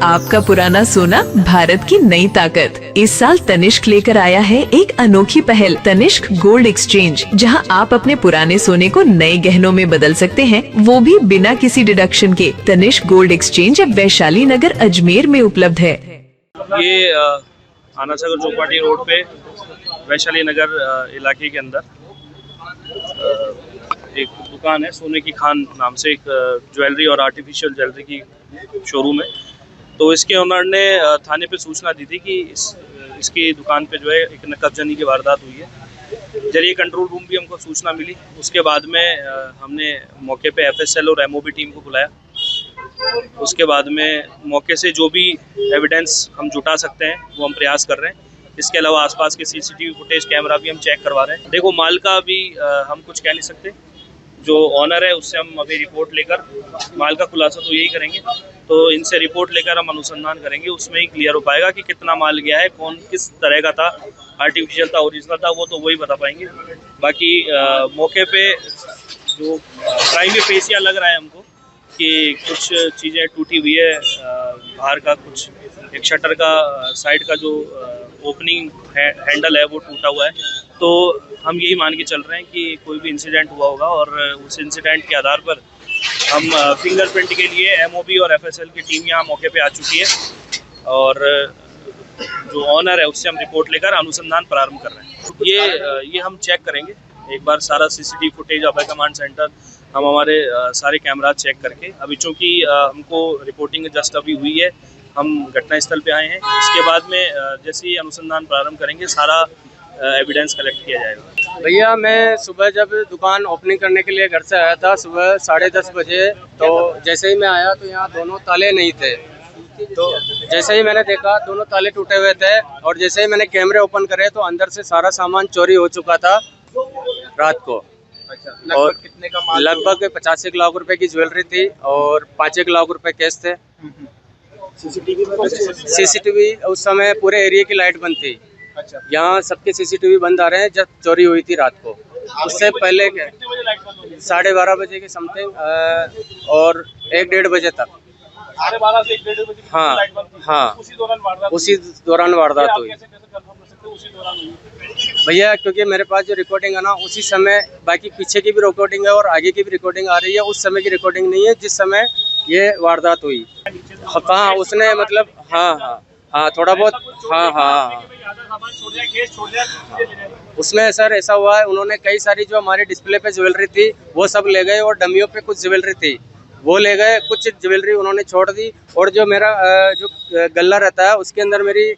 आपका पुराना सोना भारत की नई ताकत। इस साल तनिष्क लेकर आया है एक अनोखी पहल, तनिष्क गोल्ड एक्सचेंज, जहां आप अपने पुराने सोने को नए गहनों में बदल सकते हैं, वो भी बिना किसी डिडक्शन के। तनिष्क गोल्ड एक्सचेंज अब वैशाली नगर अजमेर में उपलब्ध है। ये आना सागर चौपाटी रोड पे वैशाली नगर इलाके के अंदर एक दुकान है, सोने की खान नाम से एक ज्वेलरी और आर्टिफिशियल ज्वेलरी की शोरूम है। तो इसके ओनर ने थाने पे सूचना दी थी कि इसकी दुकान पे जो है एक नकबजनी की वारदात हुई है। जरिए कंट्रोल रूम भी हमको सूचना मिली। उसके बाद में हमने मौके पे एफएसएल और एमओबी टीम को बुलाया। उसके बाद में मौके से जो भी एविडेंस हम जुटा सकते हैं वो हम प्रयास कर रहे हैं। इसके अलावा आसपास के सीसीटीवी फुटेज कैमरा भी हम चेक करवा रहे हैं। देखो, माल का अभी हम कुछ कह नहीं सकते। जो ऑनर है उससे हम अभी रिपोर्ट लेकर माल का खुलासा तो यही करेंगे। तो इनसे रिपोर्ट लेकर हम अनुसंधान करेंगे, उसमें ही क्लियर हो पाएगा कि कितना माल गया है, कौन किस तरह का था, आर्टिफिशियल था, ओरिजिनल था, वो तो वही बता पाएंगे। बाकी मौके पे जो क्राइम में पेशिया लग रहा है हमको कि कुछ चीज़ें टूटी हुई है। बाहर का कुछ एक शटर का साइड का जो ओपनिंग हैंडल है वो टूटा हुआ है। तो हम यही मान के चल रहे हैं कि कोई भी इंसिडेंट हुआ होगा और उस इंसिडेंट के आधार पर हम फिंगरप्रिंट के लिए एमओबी और एफएसएल की टीम यहाँ मौके पे आ चुकी है और जो ऑनर है उससे हम रिपोर्ट लेकर अनुसंधान प्रारंभ कर रहे हैं। ये हम चेक करेंगे एक बार सारा सीसीटीवी फुटेज अभय कमांड सेंटर, हम हमारे सारे कैमरा चेक करके, अभी चूँकि हमको रिपोर्टिंग जस्ट अभी हुई है, हम घटनास्थल पे आए हैं। इसके बाद में जैसे ही अनुसंधान प्रारंभ करेंगे सारा एविडेंस कलेक्ट किया जाएगा। भैया, मैं सुबह जब दुकान ओपनिंग करने के लिए घर से आया था सुबह 10:30 बजे, तो जैसे ही मैं आया तो यहाँ दोनों ताले नहीं थे। तो जैसे ही मैंने देखा दोनों ताले टूटे हुए थे और जैसे ही मैंने कैमरे ओपन करे तो अंदर से सारा सामान चोरी हो चुका था रात को। अच्छा, और कितने का माल? लगभग 85 लाख रुपए की ज्वेलरी थी और 5 लाख रुपए कैश थे। सीसीटीवी उस समय पूरे एरिया की लाइट बंद थी। अच्छा, यहाँ सबके सीसीटीवी बंद आ रहे हैं जब चोरी हुई थी रात को। उससे पहले 12:30 बजे के समथिंग और 1-1:30 बजे तक। 12:30 से 1-1:30 बजे हाँ, लाइट बंद थी। हाँ, उसी दौरान वारदात हुई। कैसे कंफर्म कर सकते हो उसी दौरान हुई? भैया, क्योंकि मेरे पास जो रिकॉर्डिंग है ना उसी समय, बाकी पीछे की भी रिकॉर्डिंग है और आगे की भी रिकॉर्डिंग आ रही है, उस समय की रिकॉर्डिंग नहीं है जिस समय ये वारदात हुई। हाँ, उसने मतलब हाँ थोड़ा बहुत हाँ। उसमें सर ऐसा हुआ है, उन्होंने कई सारी जो हमारी डिस्प्ले पे ज्वेलरी थी वो सब ले गए और डमियों पे कुछ ज्वेलरी थी वो ले गए, कुछ ज्वेलरी उन्होंने छोड़ दी। और जो मेरा जो गल्ला रहता है उसके अंदर मेरी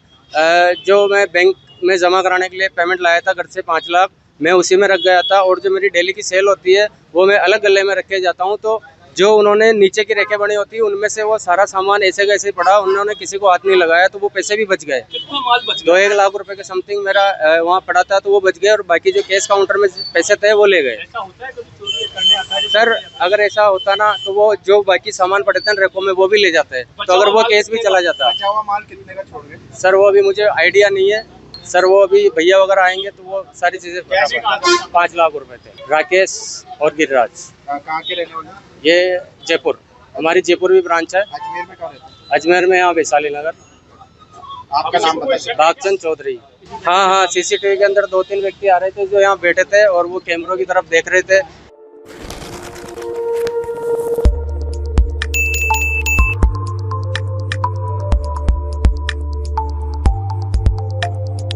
जो मैं बैंक में जमा कराने के लिए पेमेंट लाया था घर से 5 लाख, मैं उसी में रख गया था। और जो मेरी डेली की सेल होती है वो मैं अलग गले में रख के जाता हूँ। तो जो उन्होंने नीचे की रेखें बनी होती है उनमें से वो सारा सामान ऐसे कैसे पड़ा, उन्होंने किसी को हाथ नहीं लगाया, तो वो पैसे भी बच गए। कितना माल बच गया? 2-1 लाख रुपए के समथिंग मेरा वहाँ पड़ा था, तो वो बच गए। और बाकी जो कैश काउंटर में पैसे थे वो ले गए। ऐसा होता है कभी चोरी करने आता है? सर, अगर ऐसा होता ना तो वो जो बाकी सामान पड़े थे रेको में वो भी ले जाते हैं, तो अगर वो केस भी चला जाता। बचा हुआ माल कितने का छोड़ गए? सर, वो अभी मुझे आइडिया नहीं है सर, वो अभी भैया वगैरह आएंगे तो वो सारी चीजें 5 लाख रुपए थे। राकेश और गिरिराज। कहाँ के रहने वाले? ये जयपुर, हमारी जयपुर भी ब्रांच है। अजमेर में कहाँ रहते हैं? अजमेर में यहाँ वैशाली नगर। आपका नाम बताइए। भागचंद चौधरी। हाँ, सीसीटीवी के अंदर 2-3 व्यक्ति आ रहे थे जो यहाँ बैठे थे और वो कैमरों की तरफ देख रहे थे।